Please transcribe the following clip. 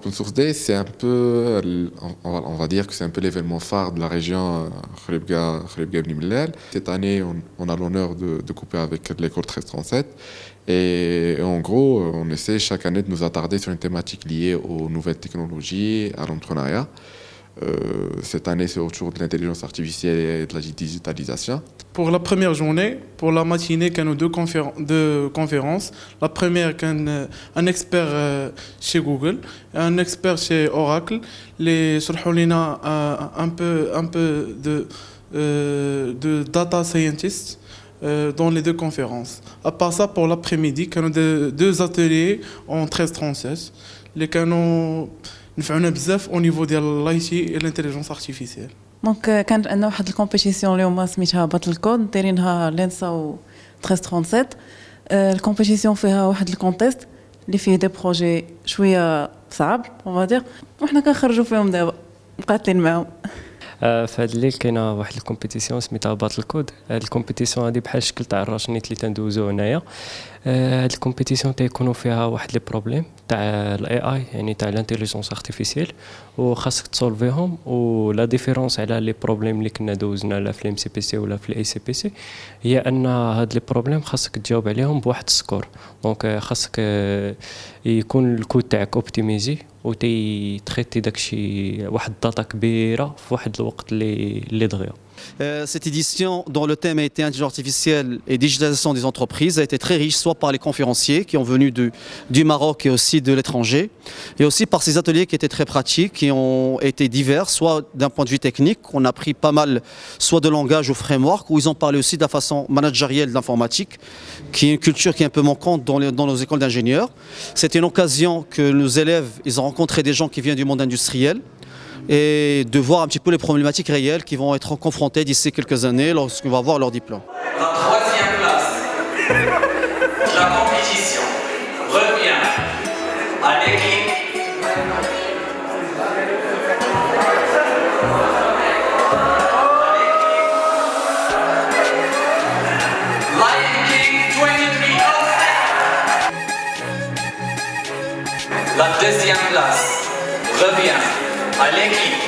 Open Source Day, c'est un peu, on va dire que c'est un peu l'événement phare de la région Kharibga Ibn Mellal. Cette année, on a l'honneur de couper avec l'école 1337. Et en gros, on essaie chaque année de nous attarder sur une thématique liée aux nouvelles technologies, à l'entrepreneuriat. Cette année, c'est autour de l'intelligence artificielle et de la digitalisation. Pour la première journée, pour la matinée, il y a deux conférences. La première, un expert chez Google, un expert chez Oracle. Les surhoulina un peu de data scientists dans les deux conférences. À part ça, pour l'après-midi, il y a deux ateliers en 1336. Les canons نفعونا بزاف au niveau de l'IT et l'intelligence artificielle. دونك كانت عندنا واحد الكومبيتيسيون اليوم سميتها باتل كود دايرينها لينسا و 1337. الكومبيتيسيون فيها واحد الكونتيست اللي فيه دي بروجي شويه صعب اون فادير وحنا كنخرجوا فيهم دابا مقاتلين معاهم. في هذا الليل كاينه واحد الكومبيتيسيون سميتها باتل كود. هاد الكومبيتيسيون هادي بحال الشكل تاع الراشنيت اللي تندوزو هنايا. هاد الكومبيتيسيون تيكونوا فيها واحد لي بروبليم تاع الاي اي يعني تاع الانتيليجنس ارتيفيسيال وخاصك تسولفيهم ولا ديفيرونس على لي بروبليم اللي كنا دوزنا لا في الام سي بي سي ولا في الاي سي بي سي هي ان هاد لي بروبليم خاصك تجاوب عليهم بواحد السكور. دونك خاصك يكون الكود تاعك اوبتيميزي وتي تريتي داكشي واحد الداتا كبيره في واحد الوقت اللي دغيا. Cette édition, dont le thème a été intelligence artificielle et digitalisation des entreprises, a été très riche, soit par les conférenciers qui ont venu du Maroc et aussi de l'étranger, et aussi par ces ateliers qui étaient très pratiques, qui ont été divers, soit d'un point de vue technique, on a pris pas mal, soit de langage ou framework, où ils ont parlé aussi de la façon managérielle de l'informatique, qui est une culture qui est un peu manquante dans nos écoles d'ingénieurs. C'était une occasion que nos élèves, ils ont rencontré des gens qui viennent du monde industriel, et de voir un petit peu les problématiques réelles qui vont être confrontées d'ici quelques années lorsqu'on va avoir leur diplôme. La troisième place de la compétition revient à l'équipe Lion King 23. La deuxième place revient à l'équipe